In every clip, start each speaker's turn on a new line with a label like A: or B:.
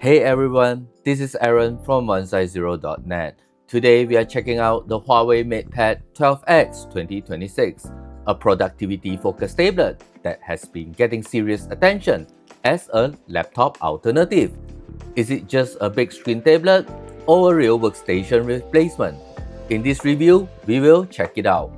A: Hey everyone, this is Aaron from OneSize0.net. Today we are checking out the Huawei MatePad 12X 2026, a productivity-focused tablet that has been getting serious attention as a laptop alternative. Is it just a big screen tablet or a real workstation replacement? In this review, we will check it out.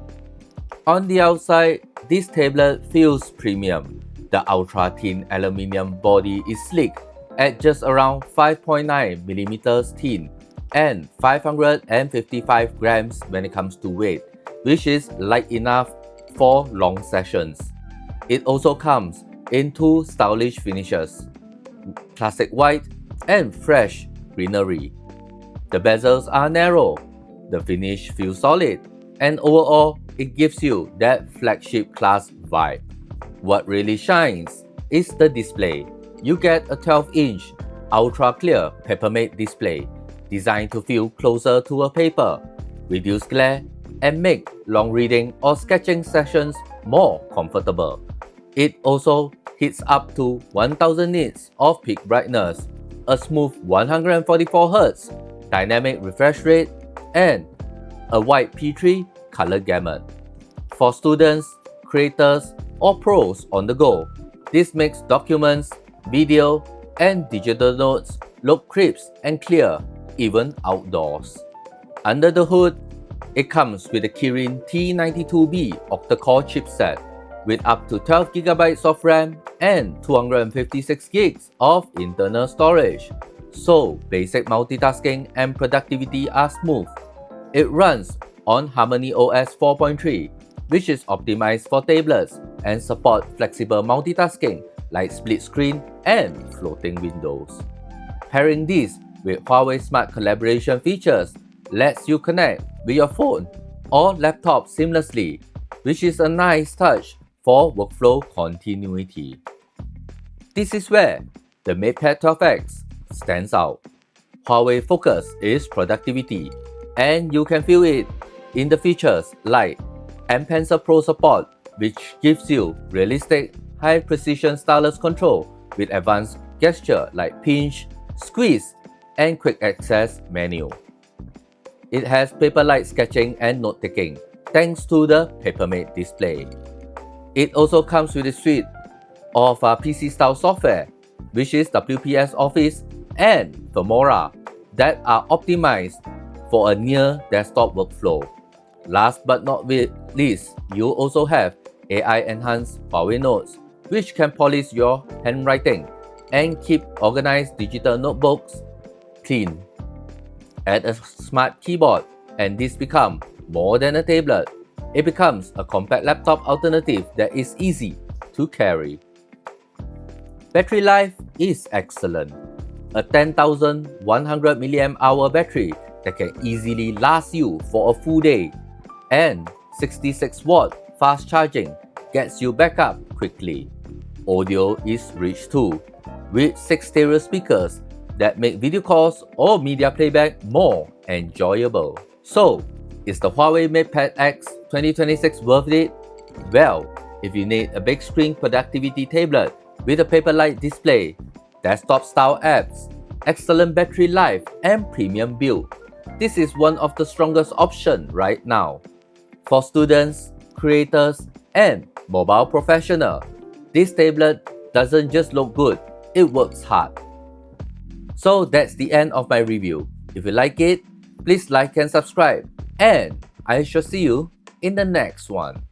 A: On the outside, this tablet feels premium. The ultra-thin aluminium body is sleek at just around 5.9mm thin and 555 grams when it comes to weight, which is light enough for long sessions. It also comes in two stylish finishes, classic white and fresh greenery. The bezels are narrow, the finish feels solid, and overall, it gives you that flagship class vibe. What really shines is the display. You get a 12-inch ultra-clear PaperMatte display designed to feel closer to a paper, reduce glare, and make long reading or sketching sessions more comfortable. It also hits up to 1000 nits of peak brightness, a smooth 144Hz dynamic refresh rate, and a wide P3 color gamut. For students, creators, or pros on the go, this makes documents, video, and digital notes look crisp and clear even outdoors. Under the hood, it comes with a Kirin T92B octa-core chipset with up to 12GB of RAM and 256GB of internal storage, so basic multitasking and productivity are smooth. It runs on HarmonyOS 4.3, which is optimized for tablets and support flexible multitasking like split screen and floating windows. Pairing this with Huawei Smart Collaboration features lets you connect with your phone or laptop seamlessly, which is a nice touch for workflow continuity. This is where the MatePad 12X stands out. Huawei's focus is productivity, and you can feel it in the features like M Pencil Pro support, which gives you realistic, high-precision stylus control with advanced gesture like pinch, squeeze, and quick access menu. It has paper-like sketching and note-taking thanks to the PaperMatte display. It also comes with a suite of PC-style software, which is WPS Office and Filmora, that are optimized for a near-desktop workflow. Last but not least, you also have AI-enhanced Huawei Notes, which can polish your handwriting and keep organized digital notebooks clean. Add a smart keyboard, and this becomes more than a tablet. It becomes a compact laptop alternative that is easy to carry. Battery life is excellent. A 10,100 mAh battery that can easily last you for a full day, and 66W fast charging gets you back up quickly. Audio is rich too, with 6 stereo speakers that make video calls or media playback more enjoyable. So, is the Huawei MatePad X 2026 worth it? Well, if you need a big screen productivity tablet with a paper-like display, desktop-style apps, excellent battery life, and premium build, this is one of the strongest options right now. For students, creators, and mobile professionals, this tablet doesn't just look good, it works hard. So that's the end of my review. If you like it, please like and subscribe, and I shall see you in the next one.